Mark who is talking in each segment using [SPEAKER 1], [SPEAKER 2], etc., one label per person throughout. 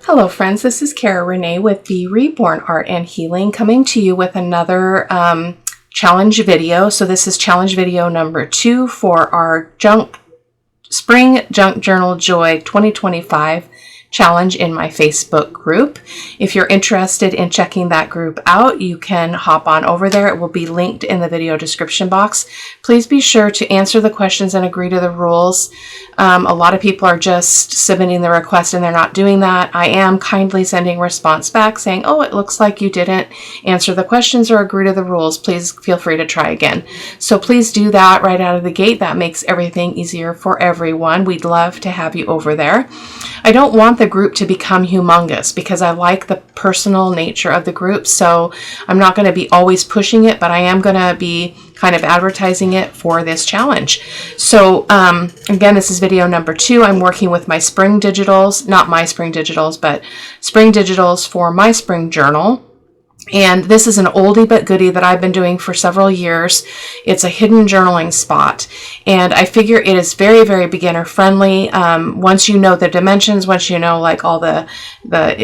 [SPEAKER 1] Hello friends, this is Cara-Renee with B.Reborn Art and Healing, coming to you with another challenge video. So this is challenge video number 2 for our Spring Junk Journal Joy 2025 challenge in my Facebook group. If you're interested in checking that group out, you can hop on over there. It will be linked in the video description box. Please be sure to answer the questions and agree to the rules. A lot of people are just submitting the request and they're not doing that. I am kindly sending a response back saying, oh, it looks like you didn't answer the questions or agree to the rules. Please feel free to try again. So please do that right out of the gate. That makes everything easier for everyone. We'd love to have you over there. I don't want the group to become humongous because I like the personal nature of the group. So I'm not going to be always pushing it, but I am going to be kind of advertising it for this challenge. So again, this is video number 2. I'm working with my spring digitals, not my spring digitals, but spring digitals for my spring journal. And this is an oldie but goodie that I've been doing for several years. It's a hidden journaling spot. And I figure it is very, very beginner friendly. Once you know the dimensions, once you know like all the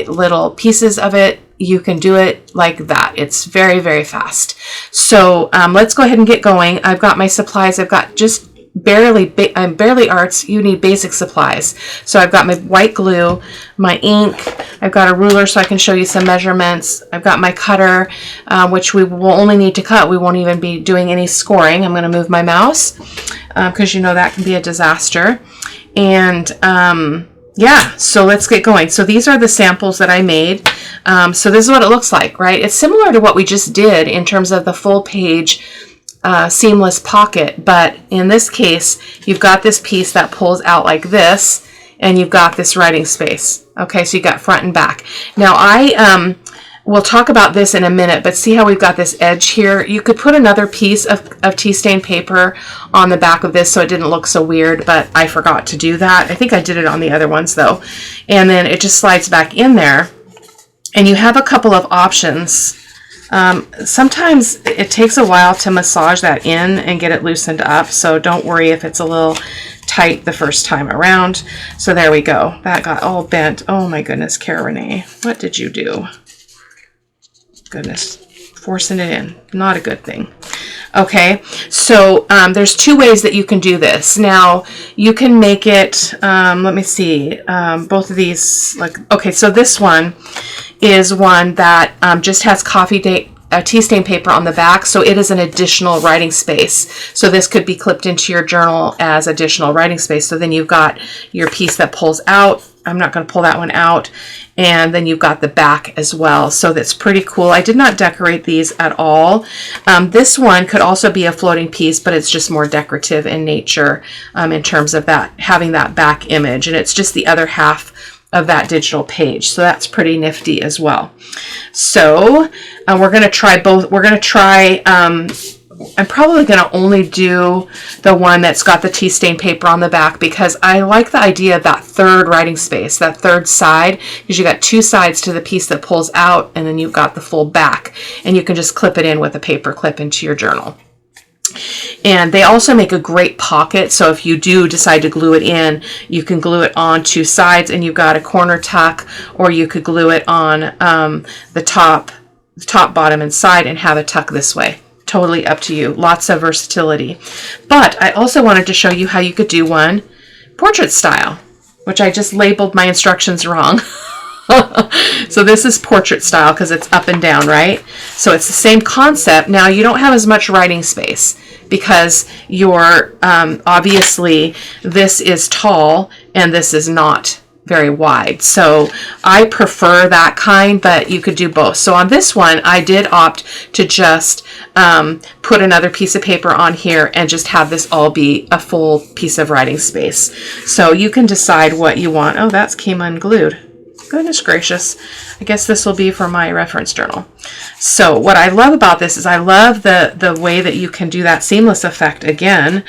[SPEAKER 1] little pieces of it, you can do it like that. It's very, very fast. So let's go ahead and get going. I've got my supplies. I've got just barely arts. You need basic supplies. So I've got my white glue, my ink, I've got a ruler so I can show you some measurements. I've got my cutter, which we will only need to cut. We won't even be doing any scoring. I'm going to move my mouse because you know that can be a disaster. And yeah, so let's get going. So these are the samples that I made. So this is what it looks like, right? It's similar to what we just did in terms of the full page seamless pocket, but in this case you've got this piece that pulls out like this, and you've got this writing space. Okay, so you got front and back. Now I we'll talk about this in a minute, but see how we've got this edge here? You could put another piece of tea stain paper on the back of this so it didn't look so weird, but I forgot to do that. I think I did it on the other ones though. And then it just slides back in there, and you have a couple of options. Sometimes it takes a while to massage that in and get it loosened up, so don't worry if it's a little tight the first time around. So there we go. That got all bent. Oh my goodness, Cara-Renee, what did you do? Goodness, forcing it in, not a good thing. Okay, so there's 2 ways that you can do this. Now you can make it, let me see, both of these, like, okay, so this one is one that just has tea stain paper on the back, so it is an additional writing space. So this could be clipped into your journal as additional writing space. So then you've got your piece that pulls out. I'm not going to pull that one out. And then you've got the back as well. So that's pretty cool. I did not decorate these at all. This one could also be a floating piece, but it's just more decorative in nature in terms of that, having that back image. And it's just the other half of that digital page. So that's pretty nifty as well. So we're going to try both. We're going to try, I'm probably going to only do the one that's got the tea stain paper on the back because I like the idea of that third writing space, that third side, because you got 2 sides to the piece that pulls out, and then you've got the full back, and you can just clip it in with a paper clip into your journal. And they also make a great pocket, so if you do decide to glue it in, you can glue it on 2 sides and you've got a corner tuck, or you could glue it on the top, bottom, and side and have a tuck this way. Totally up to you. Lots of versatility. But I also wanted to show you how you could do one portrait style, which I just labeled my instructions wrong. So this is portrait style because it's up and down, right? So it's the same concept. Now you don't have as much writing space because you're obviously this is tall and this is not very wide. So I prefer that kind, but you could do both. So on this one, I did opt to just put another piece of paper on here and just have this all be a full piece of writing space. So you can decide what you want. Oh, that came unglued. Goodness gracious. I guess this will be for my reference journal. So what I love about this is I love the way that you can do that seamless effect again,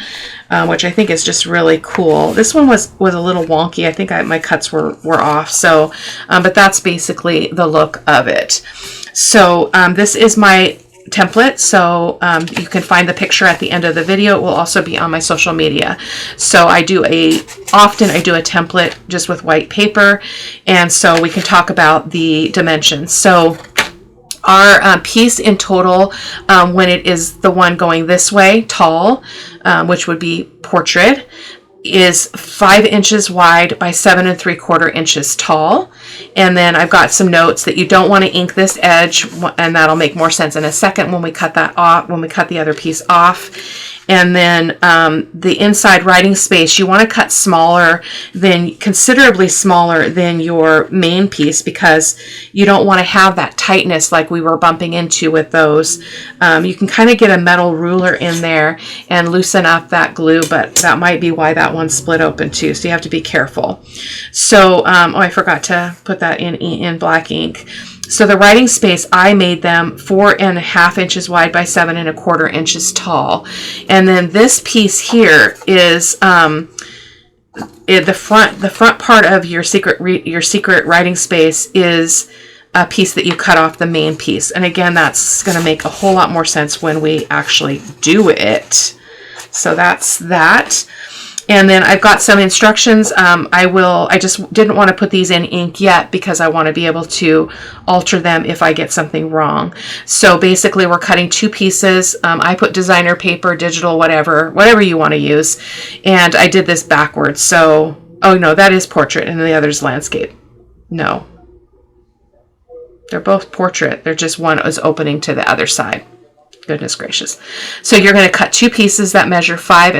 [SPEAKER 1] which I think is just really cool. This one was a little wonky. I think my cuts were off. So, but that's basically the look of it. So this is my template, so you can find the picture at the end of the video. It will also be on my social media. So often I do a template just with white paper, and so we can talk about the dimensions. So our piece in total, when it is the one going this way, tall, which would be portrait, is 5 inches wide by 7 3/4 inches tall. And then I've got some notes that you don't want to ink this edge, and that'll make more sense in a second when we cut that off, when we cut the other piece off. And then the inside writing space, you want to cut considerably smaller than your main piece, because you don't want to have that tightness like we were bumping into with those. You can kind of get a metal ruler in there and loosen up that glue, but that might be why that one split open too. So you have to be careful. So, I forgot to put that in black ink. So the writing space, I made them 4.5 inches wide by 7 1/4 inches tall. And then this piece here is the front part of your secret writing space is a piece that you cut off the main piece. And again, that's going to make a whole lot more sense when we actually do it. So that's that. And then I've got some instructions. I just didn't want to put these in ink yet because I want to be able to alter them if I get something wrong. So basically we're cutting 2 pieces. I put designer paper, digital, whatever you want to use. And I did this backwards. So, oh no, that is portrait and the other's landscape. No. They're both portrait. They're just one is opening to the other side. Goodness gracious. So you're going to cut 2 pieces that measure 5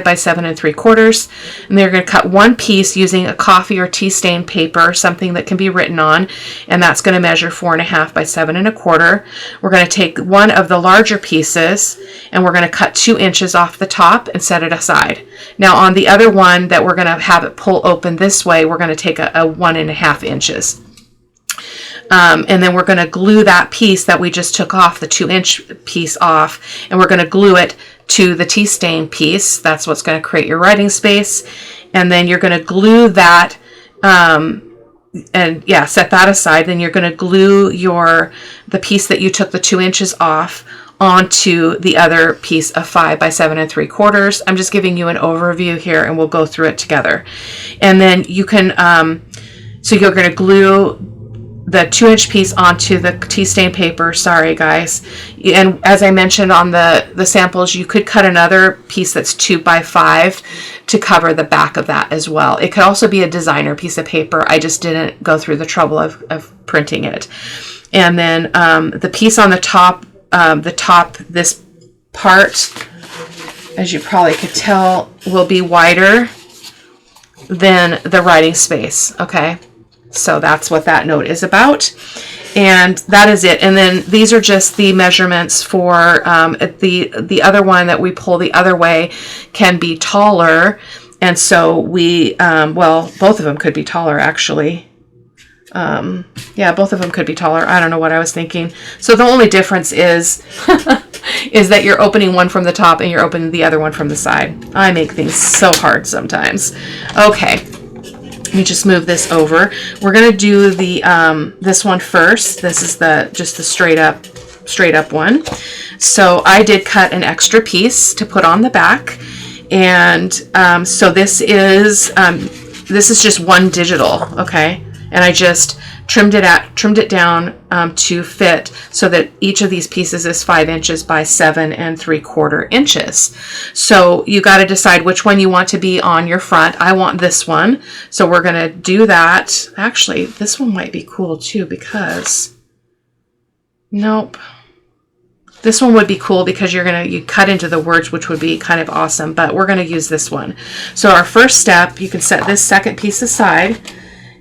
[SPEAKER 1] by 7 3/4, and they're going to cut 1 piece using a coffee or tea stain paper, something that can be written on, and that's going to measure 4.5 by 7 1/4. We're going to take one of the larger pieces and we're going to cut 2 inches off the top and set it aside. Now on the other one that we're going to have it pull open this way, we're going to take a 1.5 inches. And then we're going to glue that piece that we just took off, the 2-inch piece off, and we're going to glue it to the tea stain piece. That's what's going to create your writing space. And then you're going to glue that, set that aside. Then you're going to glue the piece that you took the 2 inches off onto the other piece of 5 by 7 3/4. I'm just giving you an overview here, and we'll go through it together. And then you can, so you're going to glue the 2-inch piece onto the tea stain paper. Sorry guys. And as I mentioned on the samples, you could cut another piece that's 2 by 5 to cover the back of that as well. It could also be a designer piece of paper. I just didn't go through the trouble of printing it. And then the piece on the top, this part, as you probably could tell, will be wider than the writing space. Okay. So that's what that note is about. And that is it. And then these are just the measurements for the other one that we pull the other way can be taller. And so we, both of them could be taller actually. Both of them could be taller. I don't know what I was thinking. So the only difference is, is that you're opening one from the top and you're opening the other one from the side. I make things so hard sometimes. Okay. Let me just move this over. We're going to do the this one first. This is just the straight up one. So I did cut an extra piece to put on the back, and so this is just one digital, okay? And I just trimmed it down to fit so that each of these pieces is 5 inches by 7 3/4 inches. So you got to decide which one you want to be on your front. I want this one, so we're going to do that. Actually, this one might be cool too because, nope. This one would be cool because you cut into the words, which would be kind of awesome, but we're going to use this one. So our first step, you can set this second piece aside,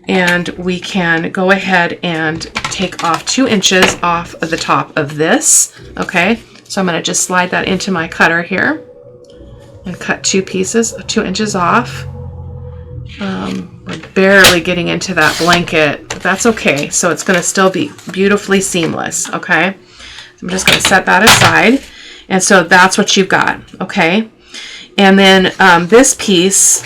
[SPEAKER 1] and we can go ahead and take off 2 inches off of the top of this. Okay, so I'm going to just slide that into my cutter here and cut 2 pieces, 2 inches off. We're barely getting into that blanket, but that's okay. So it's going to still be beautifully seamless. Okay, so I'm just going to set that aside. And so that's what you've got. Okay, and then this piece,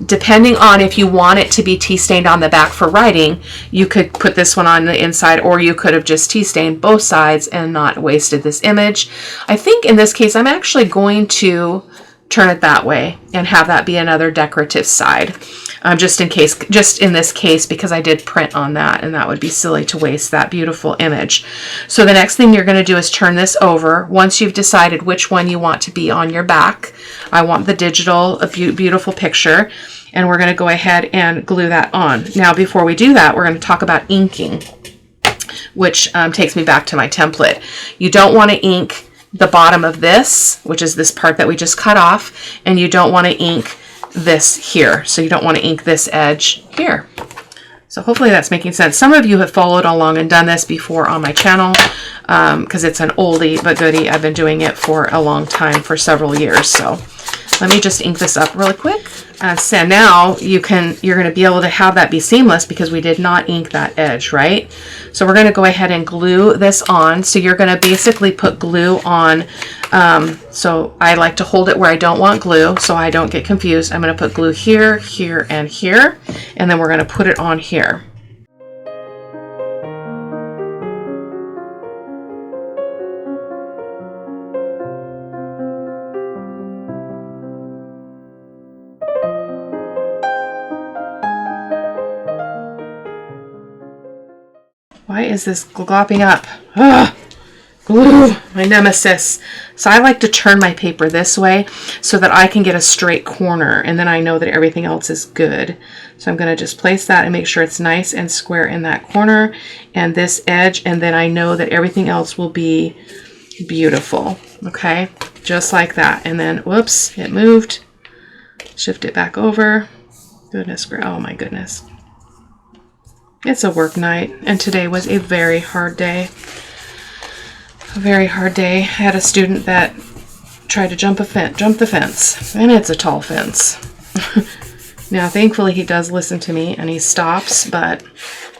[SPEAKER 1] Depending on if you want it to be tea stained on the back for writing, you could put this one on the inside, or you could have just tea stained both sides and not wasted this image. I think in this case, I'm actually going to turn it that way and have that be another decorative side. Just in this case, because I did print on that, and that would be silly to waste that beautiful image. So the next thing you're going to do is turn this over. Once you've decided which one you want to be on your back, I want the digital, a beautiful picture, and we're going to go ahead and glue that on. Now, before we do that, we're going to talk about inking, which takes me back to my template. You don't want to ink the bottom of this, which is this part that we just cut off, and you don't want to ink this here. So you don't want to ink this edge here. So hopefully that's making sense. Some of you have followed along and done this before on my channel, because it's an oldie but goodie. I've been doing it for a long time, for several years. So let me just ink this up really quick. So now you're going to be able to have that be seamless, because we did not ink that edge, right? So we're going to go ahead and glue this on. So you're going to basically put glue on. So I like to hold it where I don't want glue, so I don't get confused. I'm going to put glue here, here, and here, and then we're going to put it on here. Why is this glopping up? Ugh, glue, my nemesis. So I like to turn my paper this way so that I can get a straight corner, and then I know that everything else is good. So I'm going to just place that and make sure it's nice and square in that corner and this edge, and then I know that everything else will be beautiful. Okay, just like that. And then, whoops, it moved. Shift it back over. Goodness, oh my goodness. It's a work night, and today was a very hard day. A very hard day. I had a student that tried to jump the fence, and it's a tall fence. Now, thankfully, he does listen to me, and he stops, and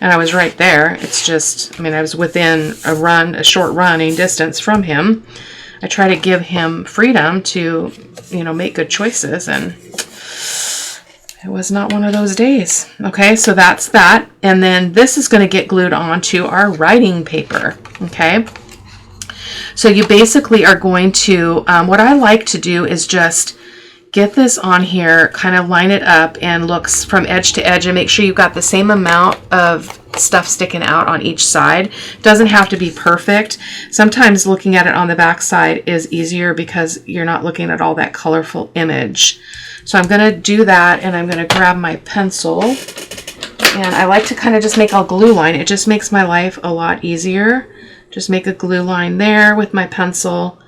[SPEAKER 1] I was right there. It's just, I mean, I was within a short running distance from him. I try to give him freedom to, make good choices, and it was not one of those days. Okay, so that's that. And then this is going to get glued onto our writing paper. Okay, so you basically are going to, what I like to do is just get this on here, kind of line it up and looks from edge to edge, and make sure you've got the same amount of stuff sticking out on each side. It doesn't have to be perfect. Sometimes looking at it on the back side is easier because you're not looking at all that colorful image. So I'm going to do that, and I'm going to grab my pencil, and I like to kind of just make a glue line. It just makes my life a lot easier. Just make a glue line there with my pencil,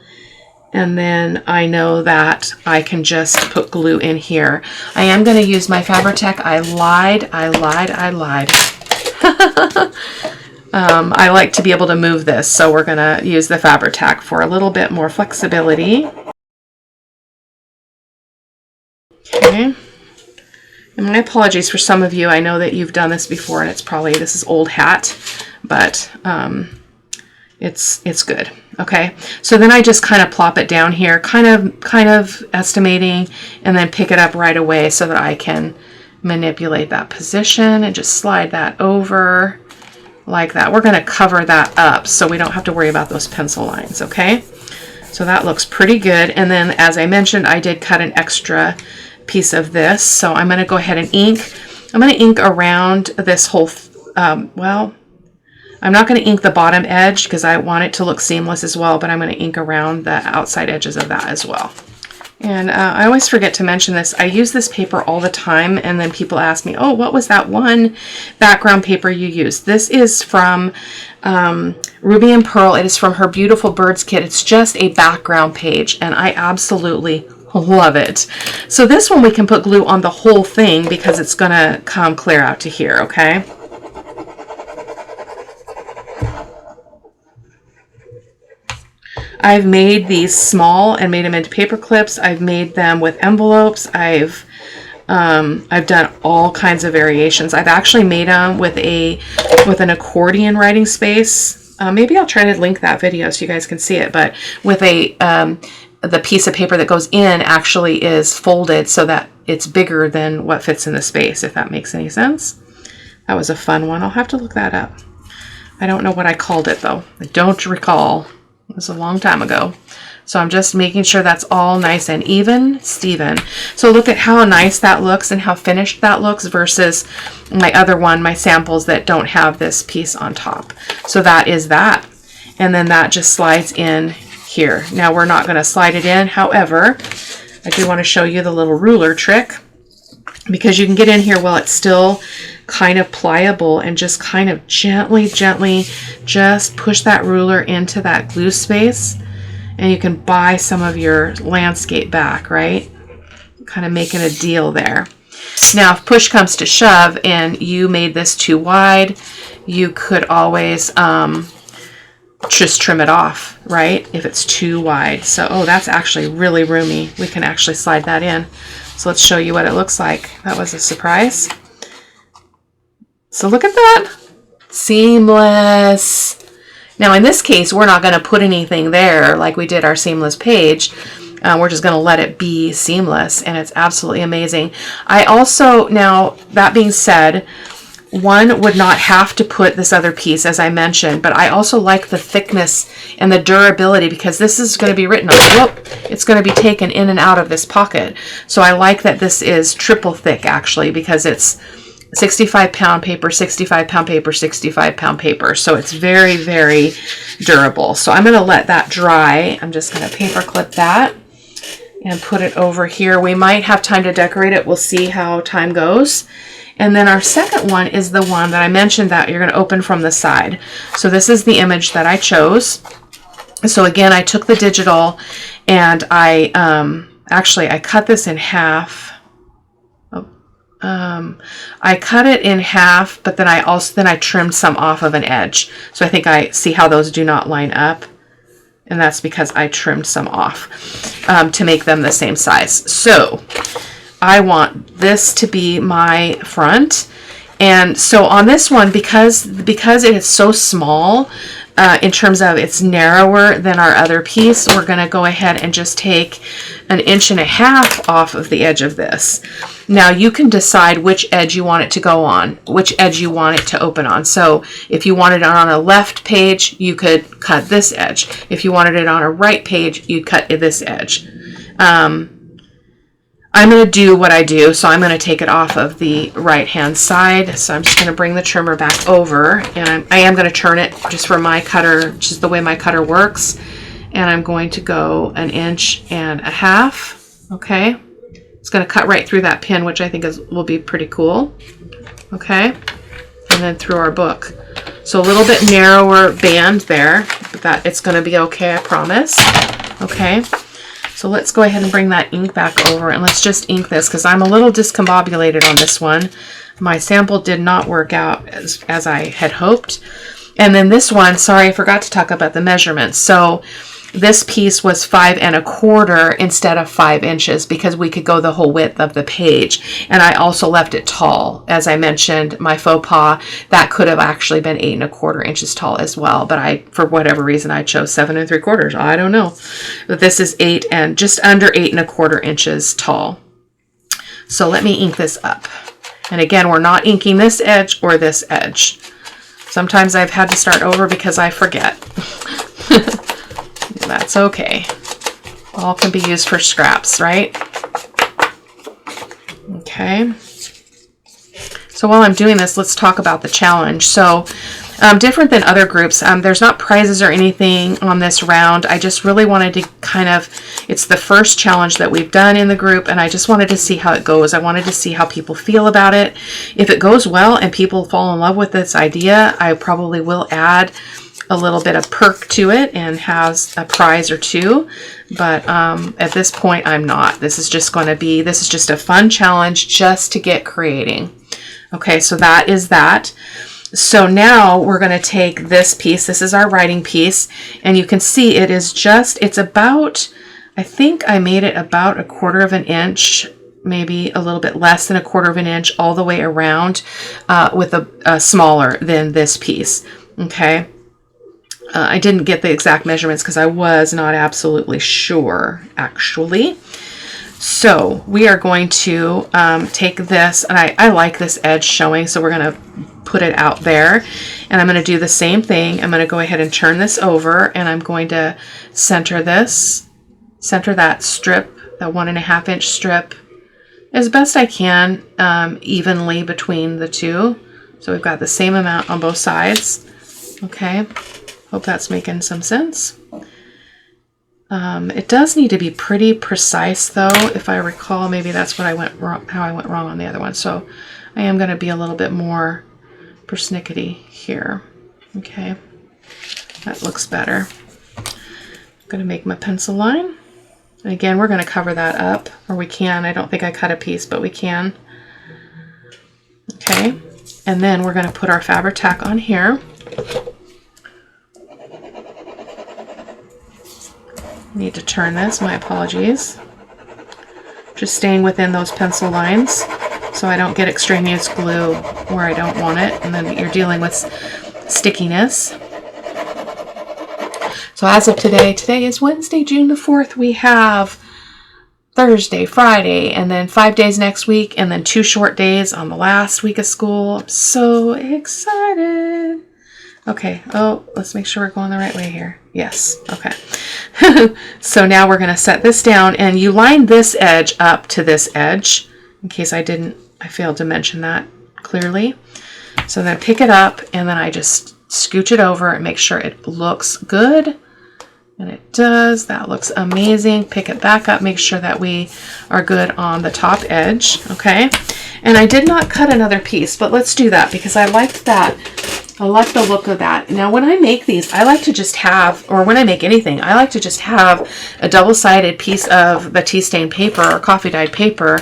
[SPEAKER 1] and then I know that I can just put glue in here. I am going to use my Fabri-Tac. I lied. I like to be able to move this, so we're going to use the Fabri-Tac for a little bit more flexibility. Okay, and my apologies for some of you. I know that you've done this before, and it's probably, this is old hat, but it's good. Okay, so then I just kind of plop it down here, kind of estimating, and then pick it up right away so that I can manipulate that position and just slide that over like that. We're going to cover that up so we don't have to worry about those pencil lines. Okay, so that looks pretty good. And then, as I mentioned, I did cut an extra piece of this, so I'm going to go ahead and ink. I'm going to ink around this whole well, I'm not going to ink the bottom edge because I want it to look seamless as well, but I'm going to ink around the outside edges of that as well. And I always forget to mention this. I use this paper all the time, and then people ask me, oh, what was that one background paper you used? This is from Ruby and Pearl. It is from her Beautiful Birds kit. It's just a background page, and I absolutely love it. So this one we can put glue on the whole thing because it's going to come clear out to here, okay? I've made these small and made them into paper clips. I've made them with envelopes. I've done all kinds of variations. I've actually made them with an accordion writing space. Maybe I'll try to link that video so you guys can see it, but with the piece of paper that goes in actually is folded so that it's bigger than what fits in the space, if that makes any sense. That was a fun one. I'll have to look that up. I don't know what I called it though. I don't recall. It was a long time ago. So I'm just making sure that's all nice and even, Steven. So look at how nice that looks and how finished that looks versus my other one, my samples that don't have this piece on top. So that is that. And then that just slides in here. Now we're not going to slide it in. However, I do want to show you the little ruler trick, because you can get in here while it's still kind of pliable and just kind of gently just push that ruler into that glue space, and you can buy some of your landscape back, right? Kind of making a deal there. Now, if push comes to shove and you made this too wide, you could always just trim it off, right? If it's too wide. So, oh, that's actually really roomy. We can actually slide that in. So let's show you what it looks like. That was a surprise. So look at that. Seamless. Now in this case, we're not going to put anything there like we did our seamless page. We're just going to let it be seamless, and it's absolutely amazing. I also, now that being said, one would not have to put this other piece, as I mentioned, but I also like the thickness and the durability, because this is going to be written on. Whoop, it's going to be taken in and out of this pocket. So I like that this is triple thick, actually, because it's 65-pound paper, 65-pound paper, 65-pound paper. So it's very, very durable. So I'm going to let that dry. I'm just going to paper clip that and put it over here. We might have time to decorate it. We'll see how time goes. And then our second one is the one that I mentioned that you're going to open from the side. So this is the image that I chose. So again, I took the digital and I actually I cut this in half. I cut it in half, but then I trimmed some off of an edge. So I think I see how those do not line up. And that's because I trimmed some off to make them the same size. So I want this to be my front. And so on this one, because it is so small, in terms of it's narrower than our other piece, we're going to go ahead and just take 1.5 inches off of the edge of this. Now you can decide which edge you want it to go on, which edge you want it to open on. So if you wanted it on a left page, you could cut this edge. If you wanted it on a right page, you'd cut this edge. I'm going to do what I do, so I'm going to take it off of the right-hand side. So I'm just going to bring the trimmer back over, and I am going to turn it just for my cutter, just the way my cutter works. And I'm going to go 1.5 inches, okay? It's going to cut right through that pin, which I think will be pretty cool, okay? And then through our book. So a little bit narrower band there, but that it's going to be okay, I promise, okay? So let's go ahead and bring that ink back over, and let's just ink this, because I'm a little discombobulated on this one. My sample did not work out as I had hoped. And then this one, sorry, I forgot to talk about the measurements. So this piece was 5 1/4 instead of 5 inches, because we could go the whole width of the page. And I also left it tall. As I mentioned, my faux pas, that could have actually been 8 1/4 inches tall as well. But for whatever reason, I chose 7 3/4. I don't know. But this is 8 and just under 8 1/4 inches tall. So let me ink this up. And again, we're not inking this edge or this edge. Sometimes I've had to start over because I forget. That's okay. All can be used for scraps, right? Okay. So while I'm doing this, let's talk about the challenge. So different than other groups, there's not prizes or anything on this round. I just really wanted to it's the first challenge that we've done in the group, and I just wanted to see how it goes. I wanted to see how people feel about it. If it goes well and people fall in love with this idea, I probably will add a little bit of perk to it and has a prize or two, but at this point I'm not. This is just a fun challenge just to get creating. Okay, so that is that. So now we're going to take this piece. This is our writing piece, and you can see it's about, I think I made it about 1/4 inch, maybe a little bit less than 1/4 inch all the way around, with a smaller than this piece. Okay. I didn't get the exact measurements because I was not absolutely sure, actually. So we are going to take this, and I like this edge showing, so we're going to put it out there. And I'm going to do the same thing. I'm going to go ahead and turn this over, and I'm going to center this, center that strip, that 1.5 inch strip, as best I can, evenly between the two. So we've got the same amount on both sides. Okay, hope that's making some sense. It does need to be pretty precise though. If I recall, maybe that's what I went wrong, how I went wrong on the other one. So I am going to be a little bit more persnickety here. Okay, that looks better. I'm going to make my pencil line. And again, we're going to cover that up, or we can. I don't think I cut a piece, but we can. Okay, and then we're going to put our Fabri-Tac on here. Need to turn this, my apologies. Just staying within those pencil lines so I don't get extraneous glue where I don't want it, and then you're dealing with stickiness. So as of today is Wednesday, June the 4th. We have Thursday, Friday, and then 5 days next week, and then 2 short days on the last week of school. I'm so excited. Okay, oh, let's make sure we're going the right way here. Yes, okay. So now we're going to set this down, and you line this edge up to this edge, in case I failed to mention that clearly. So then pick it up, and then I just scooch it over and make sure it looks good. And it does. That looks amazing. Pick it back up, make sure that we are good on the top edge, okay? And I did not cut another piece, but let's do that because I liked that. I like the look of that. Now, when I make these, I like to just have, or when I make anything, I like to just have a double-sided piece of the tea stain paper or coffee dyed paper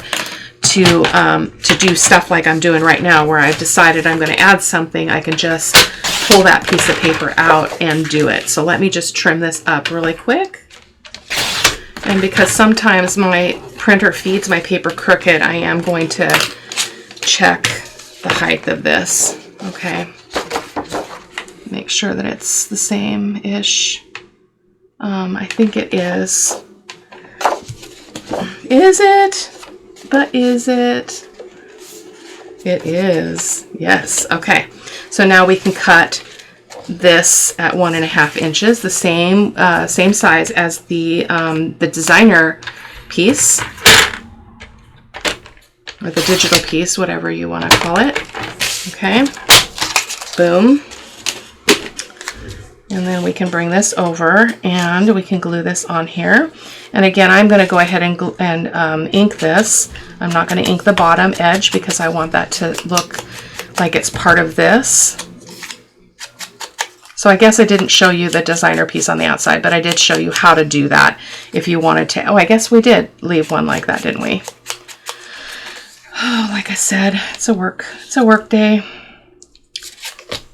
[SPEAKER 1] to do stuff like I'm doing right now, where I've decided I'm going to add something. I can just pull that piece of paper out and do it. So let me just trim this up really quick. And because sometimes my printer feeds my paper crooked, I am going to check the height of this. Okay. Make sure that it's the same-ish. I think it is. Is it? But is it? It is. Yes. Okay. So now we can cut this at 1.5 inches, the same size as the designer piece, or the digital piece, whatever you want to call it. Okay. Boom. And then we can bring this over and we can glue this on here. And again, I'm going to go ahead and ink this. I'm not going to ink the bottom edge because I want that to look like it's part of this. So I guess I didn't show you the designer piece on the outside, but I did show you how to do that if you wanted to. Oh, I guess we did leave one like that, didn't we? Oh, like I said, it's a work day.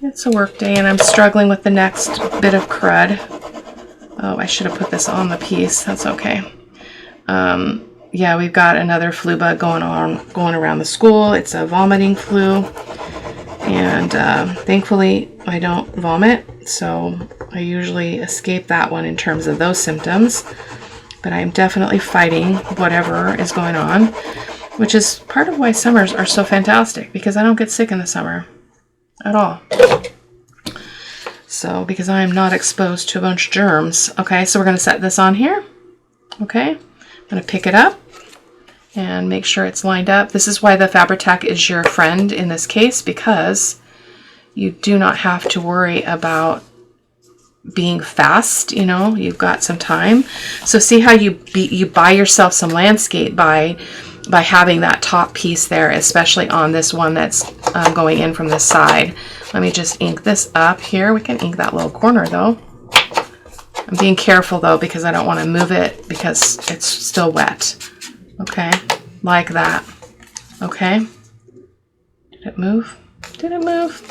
[SPEAKER 1] It's a work day, and I'm struggling with the next bit of crud. Oh, I should have put this on the piece. That's okay. Yeah, we've got another flu bug going around the school. It's a vomiting flu, and thankfully I don't vomit, so I usually escape that one in terms of those symptoms. But I'm definitely fighting whatever is going on, which is part of why summers are so fantastic, because I don't get sick in the summer at all. So, because I am not exposed to a bunch of germs. Okay, so we're going to set this on here. Okay, I'm going to pick it up and make sure it's lined up. This is why the Fabri-Tac is your friend in this case, because you do not have to worry about being fast. You know, you've got some time. So see how you buy yourself some landscape by having that top piece there, especially on this one that's going in from this side. Let me just ink this up here. We can ink that little corner though. I'm being careful though because I don't want to move it because it's still wet. Okay, like that. Okay. Did it move? Did it move?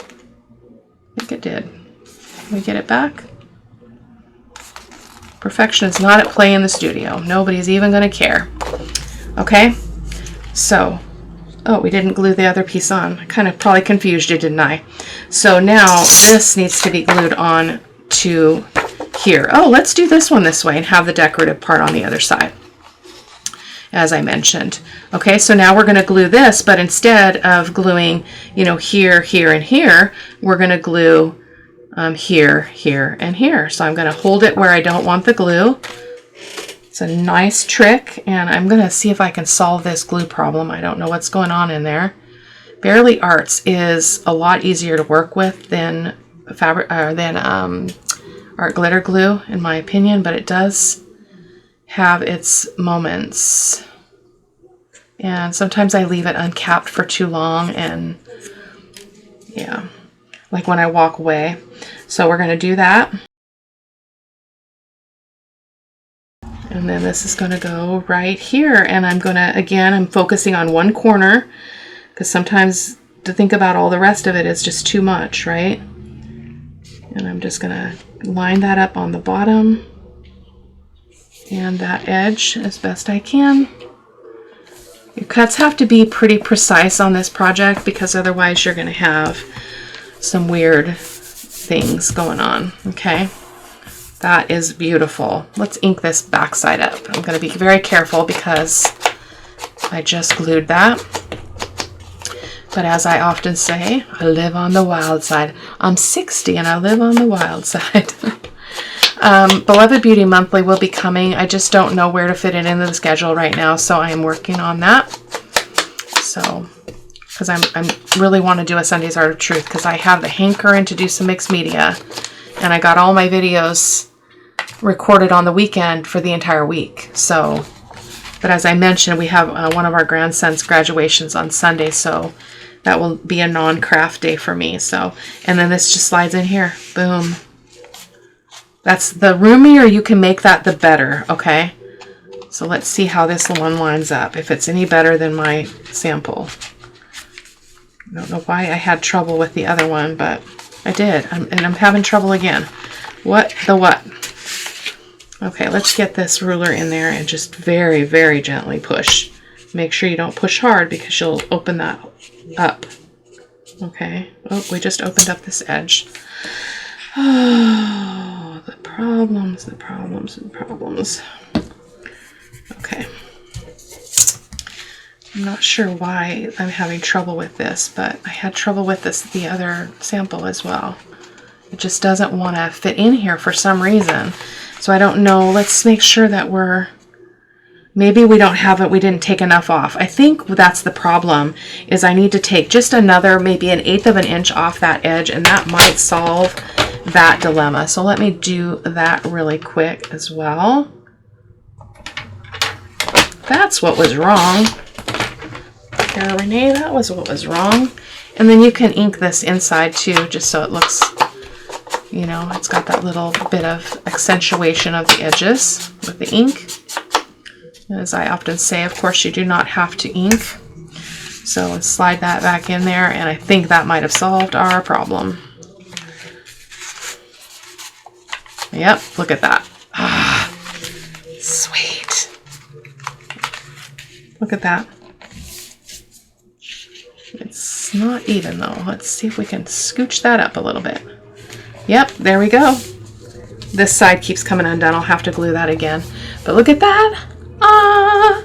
[SPEAKER 1] I think it did. Can we get it back? Perfection is not at play in the studio. Nobody's even going to care. Okay. So, oh, we didn't glue the other piece on. I kind of probably confused you, didn't I? So now this needs to be glued on to here. Oh, let's do this one this way and have the decorative part on the other side. as I mentioned. Okay, so now we're going to glue this, but instead of gluing, you know, here, here, and here, we're going to glue here, here, and here. So I'm going to hold it where I don't want the glue. It's a nice trick, and I'm going to see if I can solve this glue problem. I don't know what's going on in there. Barely Arts is a lot easier to work with than art glitter glue, in my opinion, but it does have its moments. And sometimes I leave it uncapped for too long, and yeah, like when I walk away. So we're going to do that. And then this is going to go right here. And I'm going to, again, I'm focusing on one corner because sometimes to think about all the rest of it is just too much, right? And I'm just going to line that up on the bottom and that edge as best I can. Your cuts have to be pretty precise on this project because otherwise you're going to have some weird things going on, okay? That is beautiful. Let's ink this backside up. I'm going to be very careful because I just glued that. But as I often say, I live on the wild side. I'm 60 and I live on the wild side. Beloved Beauty Monthly will be coming. I just don't know where to fit it into the schedule right now, so I am working on that. So, because I'm really want to do a Sunday's Art of Truth because I have the hankering to do some mixed media, and I got all my videos recorded on the weekend for the entire week. So, but as I mentioned, we have one of our grandson's graduations on Sunday, so that will be a non-craft day for me. So, and then this just slides in here. Boom. That's the roomier you can make that, the better, okay? So let's see how this one lines up, if it's any better than my sample. I don't know why I had trouble with the other one, but I did, and I'm having trouble again. What the what? Okay, let's get this ruler in there and just very, very gently push. Make sure you don't push hard because you'll open that up. Okay, oh, we just opened up this edge. Oh, the problems, the problems, the problems. Okay. I'm not sure why I'm having trouble with this, but I had trouble with this the other sample as well. It just doesn't want to fit in here for some reason. So I don't know. Let's make sure that maybe we don't have it. We didn't take enough off. I think that's the problem, is I need to take just another, maybe 1/8 of an inch off that edge, and that might solve that dilemma. So let me do that really quick as well. That's what was wrong. Cara-Renee, that was what was wrong. And then you can ink this inside too, just so it looks, you know, it's got that little bit of accentuation of the edges with the ink. As I often say, of course, you do not have to ink. So let's slide that back in there, and I think that might have solved our problem. Yep, look at that. Ah, sweet. Look at that. It's not even though. Let's see if we can scooch that up a little bit. Yep, there we go. This side keeps coming undone. I'll have to glue that again. But look at that. Ah!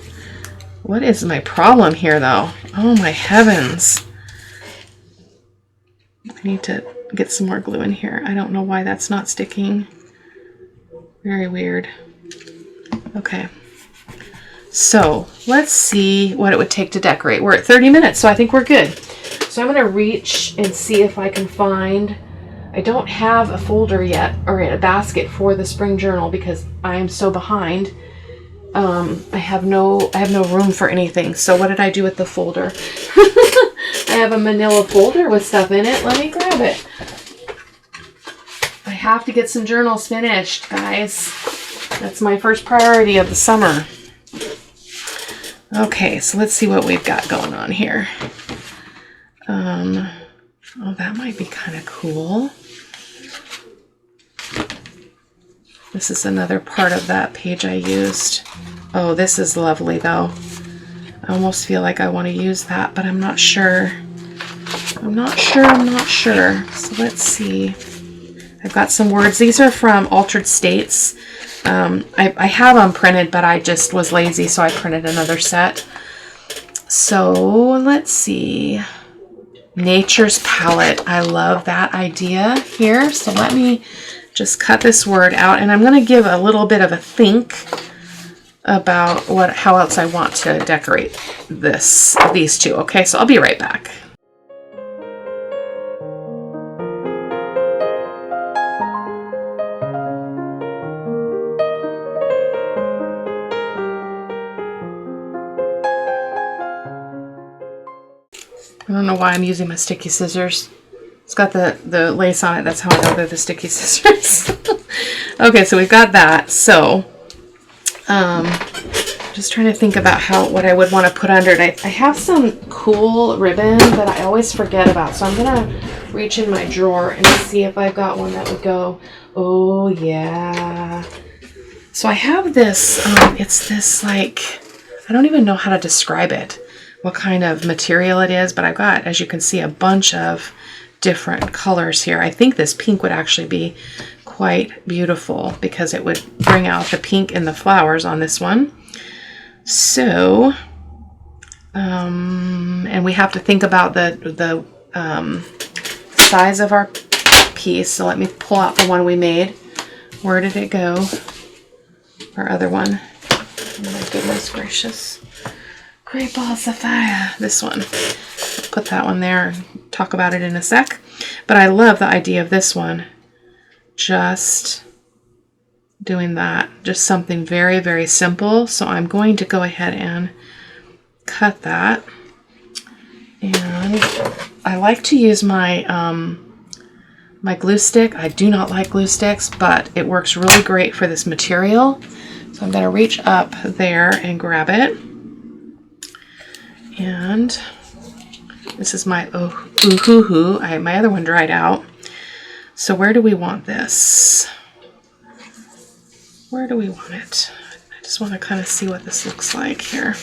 [SPEAKER 1] What is my problem here though? Oh my heavens. I need to get some more glue in here. I don't know why that's not sticking. Very weird. Okay. So let's see what it would take to decorate. We're at 30 minutes, so I think we're good. So I'm going to reach and see if I can find, I don't have a folder yet or a basket for the spring journal because I am so behind. I have no room for anything. So what did I do with the folder? I have a manila folder with stuff in it. Let me grab it. I have to get some journals finished, guys. That's my first priority of the summer. Okay, so let's see what we've got going on here. Oh, that might be kind of cool. This is another part of that page I used. Oh, this is lovely though. I almost feel like I want to use that, but I'm not sure. I'm not sure. So let's see. I've got some words. These are from Altered States. I have them printed, but I just was lazy, so I printed another set. So let's see. Nature's palette. I love that idea here. So let me just cut this word out, and I'm going to give a little bit of a think about how else I want to decorate these two. Okay, so I'll be right back. I don't know why I'm using my sticky scissors. It's got the lace on it. That's how I know they're the sticky scissors. Okay, so we've got that. So, just trying to think about what I would want to put under it. I have some cool ribbon that I always forget about. So I'm going to reach in my drawer and see if I've got one that would go. Oh, yeah. So I have this, it's this like, I don't even know how to describe it, what kind of material it is, but I've got, as you can see, a bunch of different colors here. I think this pink would actually be quite beautiful because it would bring out the pink in the flowers on this one. So, and we have to think about the size of our piece. So let me pull out the one we made. Where did it go? Our other one. Oh my goodness gracious. Great balls of fire. This one. Put that one there and talk about it in a sec. But I love the idea of this one. Just doing that. Just something very, very simple. So I'm going to go ahead and cut that. And I like to use my my glue stick. I do not like glue sticks, but it works really great for this material. So I'm going to reach up there and grab it. And this is my my other one dried out. So where do we want this? Where do we want it? I just want to kind of see what this looks like here.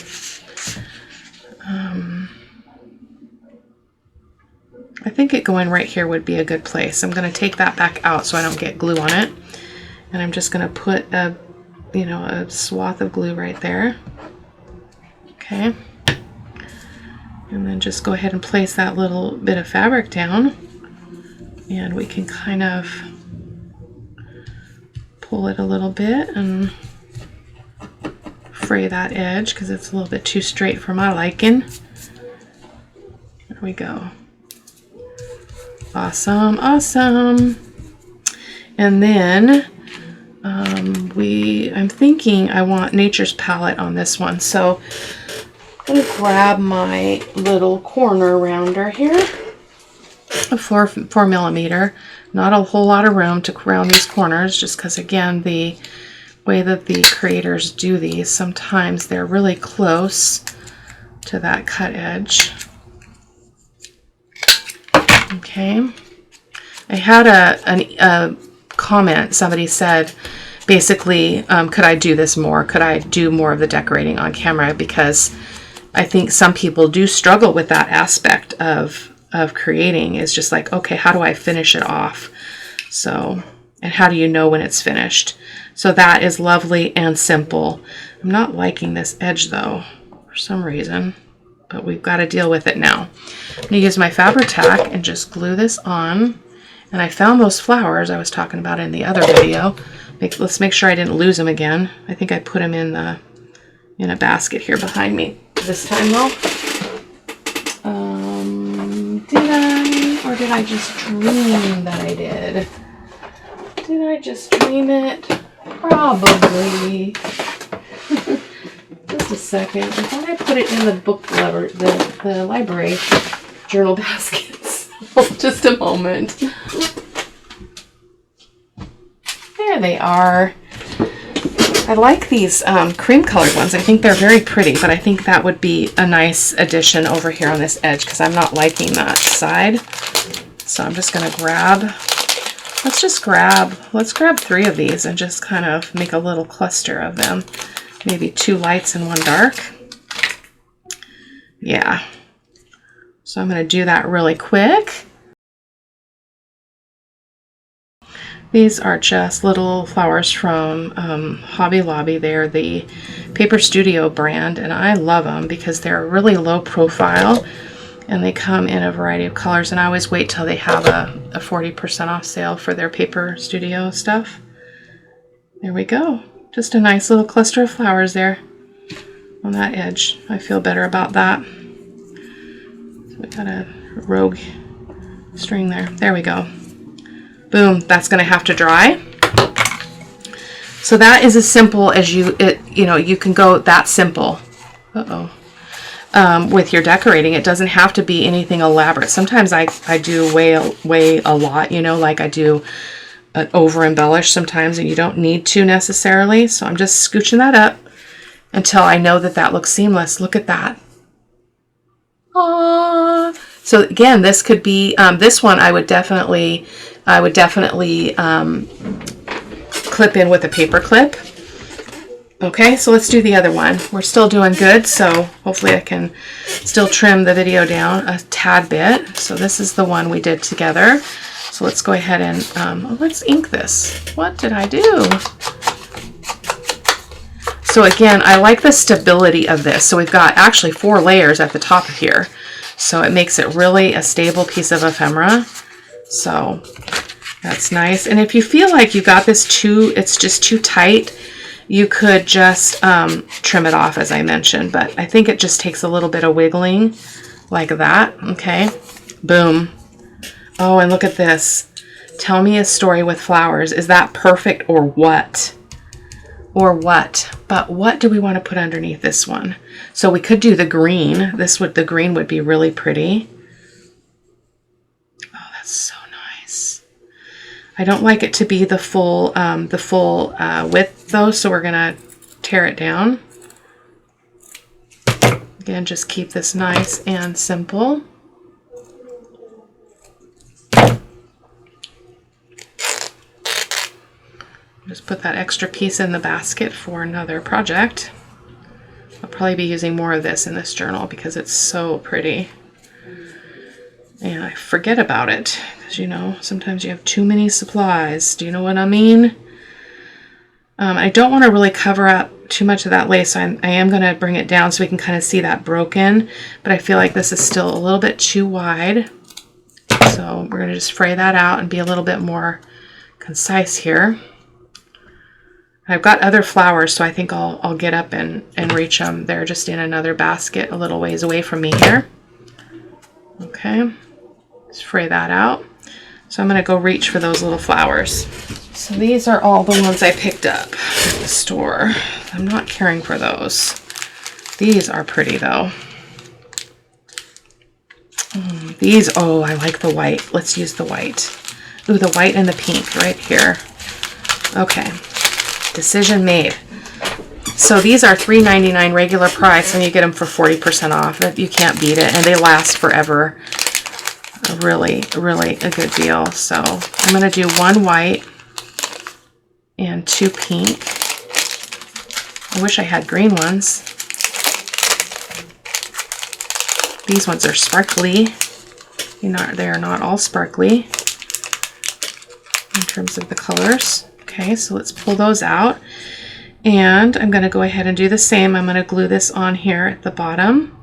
[SPEAKER 1] I think it going right here would be a good place. I'm going to take that back out so I don't get glue on it. And I'm just going to put a swath of glue right there. Okay. And then just go ahead and place that little bit of fabric down. And we can kind of pull it a little bit and fray that edge because it's a little bit too straight for my liking. There we go. Awesome, awesome. And then I'm thinking I want Nature's Palette on this one. So I'm going to grab my little corner rounder here, a 4 millimeter. Not a whole lot of room to round these corners, just because again, the way that the creators do these, sometimes they're really close to that cut edge. Okay. I had a comment. Somebody said, basically, could I do this more? Could I do more of the decorating on camera? Because I think some people do struggle with that aspect of creating. Is just like, okay, how do I finish it off? So, and how do you know when it's finished? So that is lovely and simple. I'm not liking this edge though, for some reason, but we've got to deal with it now. I'm going to use my Fabri-Tac and just glue this on. And I found those flowers I was talking about in the other video. Let's make sure I didn't lose them again. I think I put them in a basket here behind me this time though. Did I? Or did I just dream that I did? Did I just dream it? Probably. Just a second. I thought I put it in the the library journal baskets. Just a moment. There they are. I like these cream colored ones. I think they're very pretty, but I think that would be a nice addition over here on this edge because I'm not liking that side. So I'm just going to let's grab 3 of these and just kind of make a little cluster of them. Maybe 2 lights and 1 dark. Yeah. So I'm going to do that really quick. These are just little flowers from Hobby Lobby. They're the Paper Studio brand, and I love them because they're really low profile, and they come in a variety of colors. And I always wait till they have a 40% off sale for their Paper Studio stuff. There we go. Just a nice little cluster of flowers there on that edge. I feel better about that. So we got a rogue string there. There we go. Boom. That's going to have to dry. So that is as simple as you know, you can go that simple. With your decorating. It doesn't have to be anything elaborate. Sometimes I do way a lot, you know, like I do an over embellish sometimes, and you don't need to necessarily. So I'm just scooching that up until I know that that looks seamless. Look at that. Aww. So again, this could be, this one I would definitely clip in with a paper clip. Okay, so let's do the other one. We're still doing good, so hopefully I can still trim the video down a tad bit. So this is the one we did together. So let's go ahead and let's ink this. What did I do? So again, I like the stability of this. So we've got actually 4 layers at the top of here. So it makes it really a stable piece of ephemera. So that's nice. And if you feel like you got this it's just too tight, you could just trim it off, as I mentioned, but I think it just takes a little bit of wiggling like that. Okay, boom. Oh, and look at this. Tell me a story with flowers. Is that perfect or what? Or what? But what do we want to put underneath this one? So we could do the green. The green would be really pretty. Oh, that's so nice. I don't like it to be the full width though, so we're gonna tear it down. Again, just keep this nice and simple. Just put that extra piece in the basket for another project. I'll probably be using more of this in this journal because it's so pretty. And I forget about it because, you know, sometimes you have too many supplies. Do you know what I mean? I don't want to really cover up too much of that lace, so I am going to bring it down so we can kind of see that broken. But I feel like this is still a little bit too wide. So we're going to just fray that out and be a little bit more concise here. I've got other flowers, so I think I'll get up and reach them. They're just in another basket a little ways away from me here. Okay, let's fray that out. So I'm going to go reach for those little flowers. So these are all the ones I picked up at the store. I'm not caring for those. These are pretty though. These, oh, I like the white. Let's use the white. Ooh, the white and the pink right here. Okay. Decision made. So these are $3.99 regular price, and you get them for 40% off. You can't beat it, and they last forever. Really, really a good deal. So I'm going to do 1 white and 2 pink. I wish I had green ones. These ones are sparkly. They are not all sparkly in terms of the colors. Okay, so let's pull those out, and I'm going to go ahead and do the same. I'm going to glue this on here at the bottom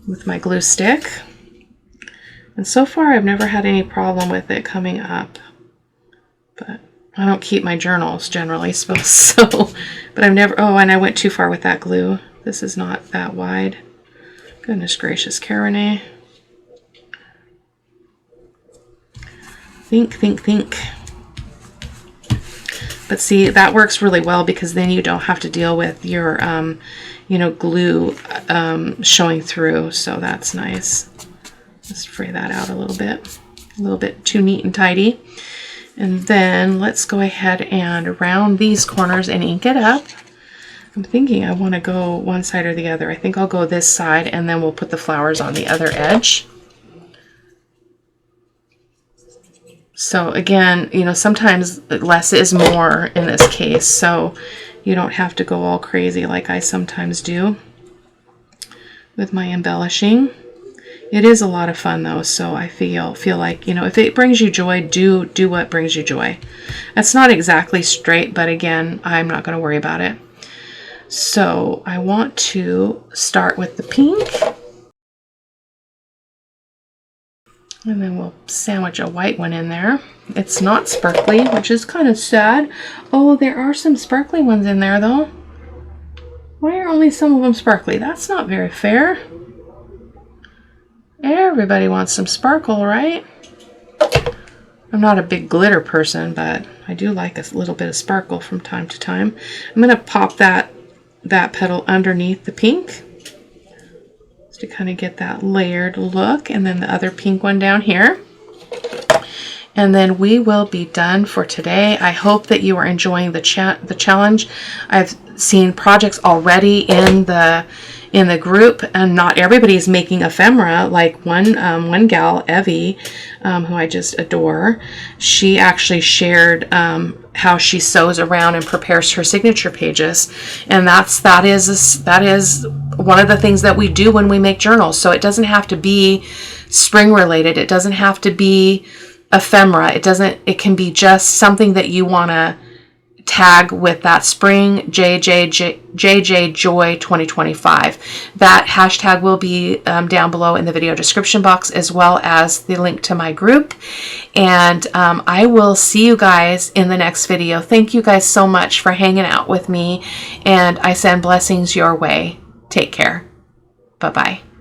[SPEAKER 1] with my glue stick, and so far I've never had any problem with it coming up, but I don't keep my journals generally, so but I've never, oh, and I went too far with that glue. This is not that wide. Goodness gracious, Cara-Renee. Think. But see, that works really well because then you don't have to deal with your, you know, glue showing through. So that's nice. Just fray that out a little bit too neat and tidy. And then let's go ahead and round these corners and ink it up. I'm thinking I want to go one side or the other. I think I'll go this side, and then we'll put the flowers on the other edge. So again, you know, sometimes less is more in this case, so you don't have to go all crazy like I sometimes do with my embellishing. It is a lot of fun though, so I feel like, you know, if it brings you joy, do what brings you joy. That's not exactly straight, but again, I'm not going to worry about it. So I want to start with the pink. And then we'll sandwich a white one in there. It's not sparkly, which is kind of sad. Oh, there are some sparkly ones in there though. Why are only some of them sparkly? That's not very fair. Everybody wants some sparkle, right? I'm not a big glitter person, but I do like a little bit of sparkle from time to time. I'm going to pop that petal underneath the pink just to kind of get that layered look, and then the other pink one down here. And then we will be done for today. I hope that you are enjoying the challenge. I've seen projects already in the group, and not everybody is making ephemera. Like one gal, Evie, who I just adore, she actually shared how she sews around and prepares her signature pages, and that is one of the things that we do when we make journals. So it doesn't have to be spring related. It doesn't have to be ephemera. It can be just something that you want to tag with that spring JJ Joy 2025. That hashtag will be down below in the video description box, as well as the link to my group. And I will see you guys in the next video. Thank you guys so much for hanging out with me, and I send blessings your way. Take care. Bye-bye.